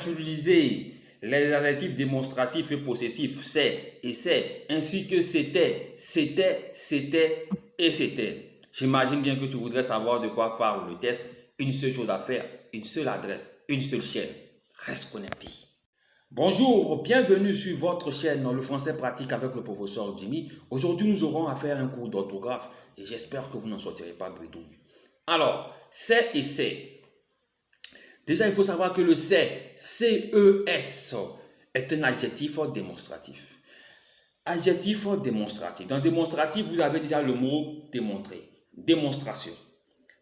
utiliser les adjectifs démonstratifs et possessifs c'est et c'est, ainsi que c'était, c'était, c'était et c'était. J'imagine bien que tu voudrais savoir de quoi parle le test. Une seule chose à faire, une seule adresse, une seule chaîne. Reste connecté. Bonjour, bienvenue sur votre chaîne Le Français Pratique avec le professeur Jimmy. Aujourd'hui, nous aurons à faire un cours d'orthographe et j'espère que vous n'en sortirez pas bredouille. Alors, c'est et c'est. Déjà, il faut savoir que le c'est, C-E-S, est un adjectif démonstratif. Adjectif démonstratif. Dans démonstratif, vous avez déjà le mot démontrer. Démonstration.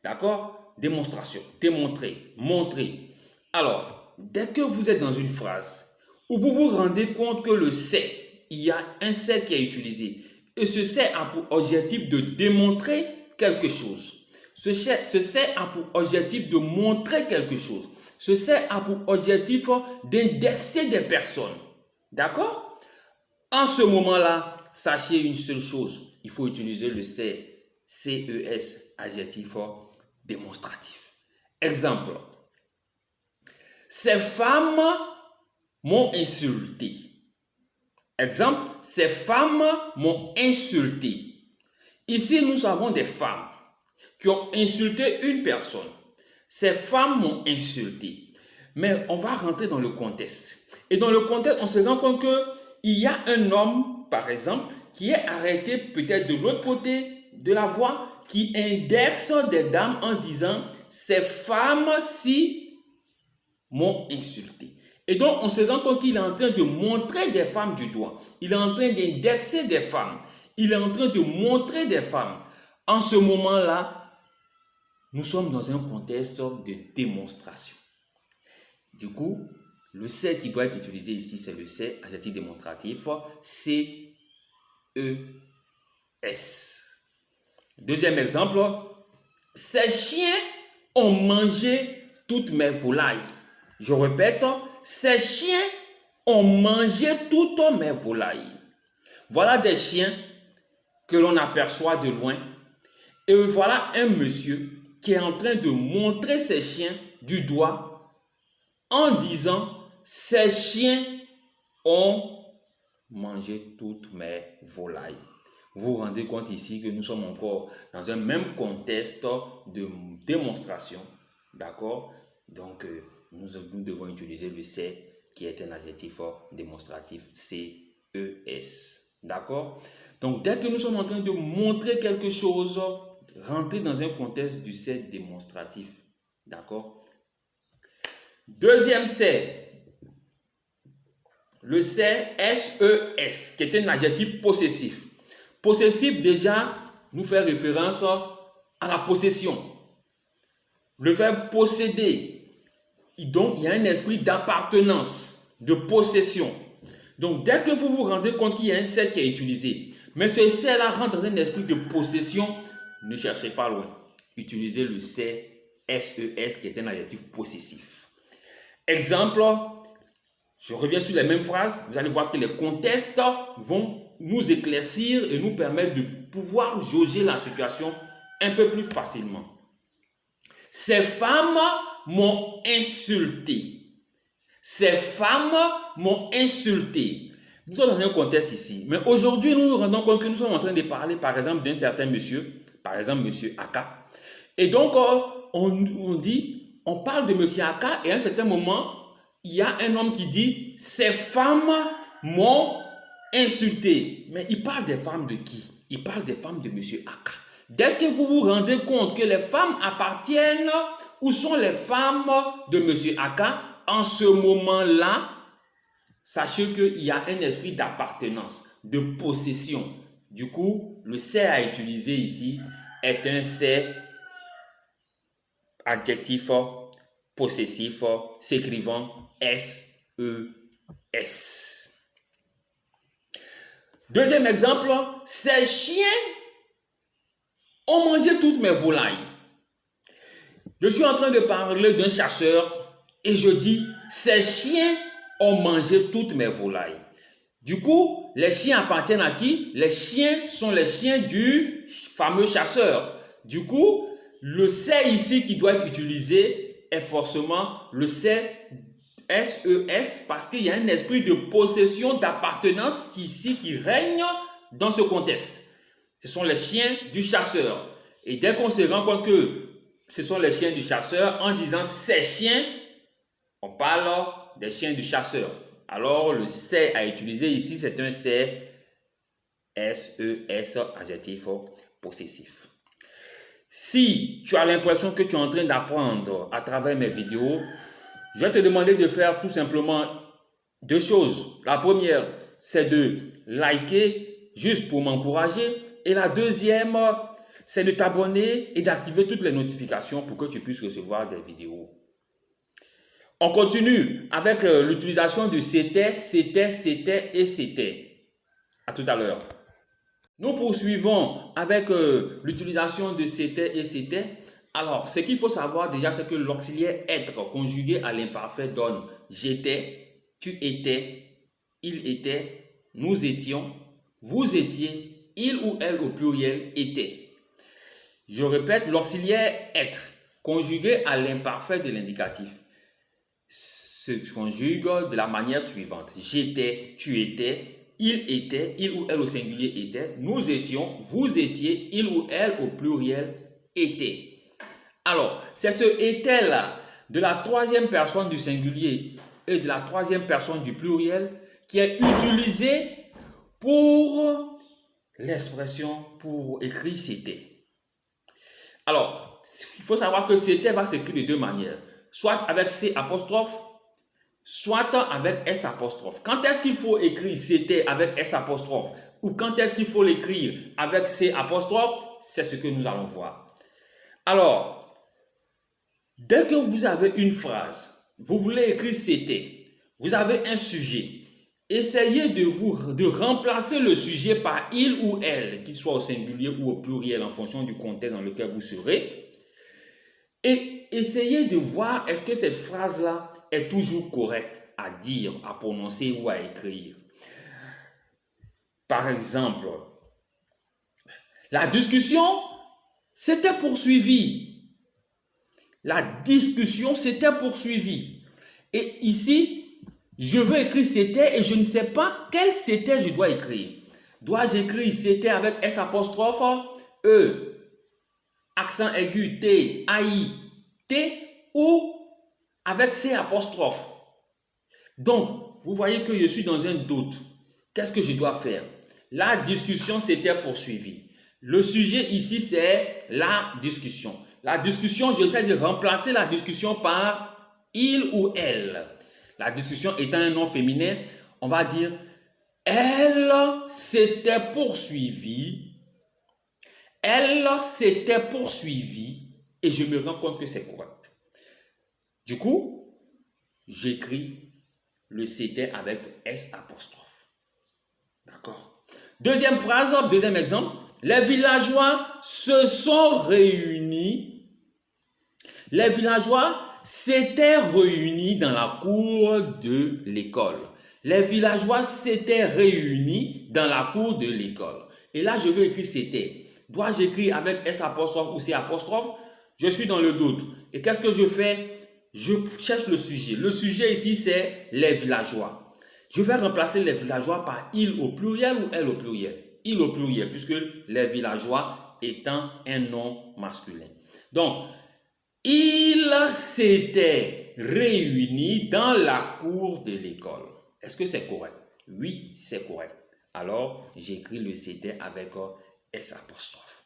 D'accord? Démonstration. Démontrer. Montrer. Alors, dès que vous êtes dans une phrase où vous vous rendez compte que le c'est, il y a un c'est qui est utilisé. Et ce c'est a pour objectif de démontrer quelque chose. Ce c'est a pour objectif de montrer quelque chose. Ce c'est a pour objectif d'indexer des personnes. D'accord? En ce moment-là, sachez une seule chose. Il faut utiliser le c'est, C-E-S, adjectif démonstratif. Exemple. Ces femmes m'ont insulté. Exemple. Ces femmes m'ont insulté. Ici, nous avons des femmes qui ont insulté une personne. Ces femmes m'ont insulté. Mais on va rentrer dans le contexte. Et dans le contexte, on se rend compte qu'il y a un homme, par exemple, qui est arrêté peut-être de l'autre côté de la voie, qui indexe des dames en disant « ces femmes-ci m'ont insulté ». Et donc, on se rend compte qu'il est en train de montrer des femmes du doigt. Il est en train d'indexer des femmes. Il est en train de montrer des femmes. En ce moment-là, nous sommes dans un contexte de démonstration. Du coup, le c'est qui doit être utilisé ici, c'est le c'est, adjectif démonstratif, C-E-S. Deuxième exemple, ces chiens ont mangé toutes mes volailles. Je répète, ces chiens ont mangé toutes mes volailles. Voilà des chiens que l'on aperçoit de loin. Et voilà un monsieur qui est en train de montrer ses chiens du doigt en disant « ces chiens ont mangé toutes mes volailles ». Vous vous rendez compte ici que nous sommes encore dans un même contexte de démonstration. D'accord? Donc, nous devons utiliser le c'est qui est un adjectif démonstratif, C-E-S. D'accord? Donc, dès que nous sommes en train de montrer quelque chose, rentrer dans un contexte du c'est démonstratif. D'accord? Deuxième c'est, le c'est S-E-S, qui est un adjectif possessif. Possessif, déjà, nous fait référence à la possession. Le verbe posséder. Donc, il y a un esprit d'appartenance, de possession. Donc, dès que vous vous rendez compte qu'il y a un c'est qui est utilisé, mais ce c'est-là rentre dans un esprit de possession, ne cherchez pas loin. Utilisez le c'est S-E-S qui est un adjectif possessif. Exemple, je reviens sur les mêmes phrases. Vous allez voir que les contextes vont nous éclaircir et nous permettre de pouvoir jauger la situation un peu plus facilement. Ces femmes m'ont insulté. Ces femmes m'ont insulté. Nous sommes dans un contexte ici. Mais aujourd'hui, nous nous rendons compte que nous sommes en train de parler, par exemple, d'un certain monsieur, par exemple, monsieur Aka. Et donc, on parle de monsieur Aka et à un certain moment, il y a un homme qui dit « ces femmes m'ont insulté ». Mais il parle des femmes de qui? Il parle des femmes de monsieur Aka. Dès que vous vous rendez compte que les femmes appartiennent, où sont les femmes de monsieur Aka, en ce moment-là, sachez qu'il y a un esprit d'appartenance, de possession. Du coup, le c'est à utiliser ici est un c'est adjectif possessif s'écrivant S-E-S. Deuxième exemple, ces chiens ont mangé toutes mes volailles. Je suis en train de parler d'un chasseur et je dis, ces chiens ont mangé toutes mes volailles. Du coup, les chiens appartiennent à qui? Les chiens sont les chiens du fameux chasseur. Du coup, le c'est ici qui doit être utilisé est forcément le c'est SES parce qu'il y a un esprit de possession, d'appartenance qui règne dans ce contexte. Ce sont les chiens du chasseur. Et dès qu'on se rend compte que ce sont les chiens du chasseur, en disant ces chiens, on parle des chiens du chasseur. Alors le c'est à utiliser ici, c'est un c'est SES, adjectif possessif. Si tu as l'impression que tu es en train d'apprendre à travers mes vidéos, je vais te demander de faire tout simplement deux choses. La première, c'est de liker juste pour m'encourager. Et la deuxième, c'est de t'abonner et d'activer toutes les notifications pour que tu puisses recevoir des vidéos. On continue avec l'utilisation de c'était, c'était, c'était et c'était. À tout à l'heure. Nous poursuivons avec l'utilisation de c'était et c'était. Alors, ce qu'il faut savoir déjà, c'est que l'auxiliaire être conjugué à l'imparfait donne j'étais, tu étais, il était, nous étions, vous étiez, il ou elle au pluriel était. Je répète, l'auxiliaire être conjugué à l'imparfait de l'indicatif se conjugue de la manière suivante. J'étais, tu étais, il ou elle au singulier était, nous étions, vous étiez, il ou elle au pluriel était. Alors, c'est ce était-là de la troisième personne du singulier et de la troisième personne du pluriel qui est utilisé pour l'expression, pour écrire c'était. Alors, il faut savoir que c'était va s'écrire de deux manières. Soit avec C apostrophe, soit avec S apostrophe. Quand est-ce qu'il faut écrire c'était avec S apostrophe ou quand est-ce qu'il faut l'écrire avec C apostrophe, c'est ce que nous allons voir. Alors, dès que vous avez une phrase, vous voulez écrire c'était, vous avez un sujet, essayez de remplacer le sujet par il ou elle, qu'il soit au singulier ou au pluriel en fonction du contexte dans lequel vous serez. Et essayez de voir est-ce que cette phrase-là est toujours correcte à dire, à prononcer ou à écrire. Par exemple, la discussion s'était poursuivie. La discussion s'était poursuivie. Et ici, je veux écrire c'était et je ne sais pas quel c'était je dois écrire. Dois-je écrire c'était avec S apostrophe, E, accent aigu, T, AI, T ou avec C apostrophe? Donc, vous voyez que je suis dans un doute. Qu'est-ce que je dois faire? La discussion s'était poursuivie. Le sujet ici, c'est la discussion. La discussion, j'essaie de remplacer la discussion par il ou elle. La discussion étant un nom féminin, on va dire elle s'était poursuivie. Elle s'était poursuivie et je me rends compte que c'est correct. Du coup, j'écris le c'était avec S apostrophe. D'accord? Deuxième phrase, deuxième exemple. Les villageois se sont réunis. Les villageois s'étaient réunis dans la cour de l'école. Les villageois s'étaient réunis dans la cour de l'école. Et là, je veux écrire c'était. Dois-je écrire avec S apostrophe ou C apostrophe? Je suis dans le doute. Et qu'est-ce que je fais? Je cherche le sujet. Le sujet ici, c'est les villageois. Je vais remplacer les villageois par il au pluriel ou elle au pluriel. Il au pluriel, puisque les villageois étant un nom masculin. Donc, ils s'étaient réunis dans la cour de l'école. Est-ce que c'est correct? Oui, c'est correct. Alors, j'écris le c'était avec S apostrophe.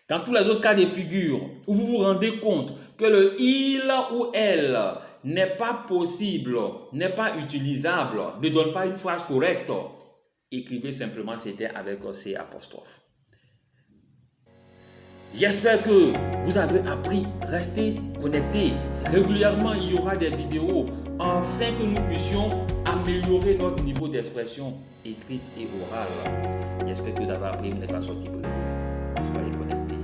Dans tous les autres cas de figure où vous vous rendez compte que le il ou elle n'est pas possible, n'est pas utilisable, ne donne pas une phrase correcte, écrivez simplement c'était avec C apostrophe. J'espère que vous avez appris. Restez connectés. Régulièrement, il y aura des vidéos afin que nous puissions améliorer notre niveau d'expression écrite et orale. J'espère que vous avez appris. Vous n'êtes pas sorti brûlé. Soyez connectés.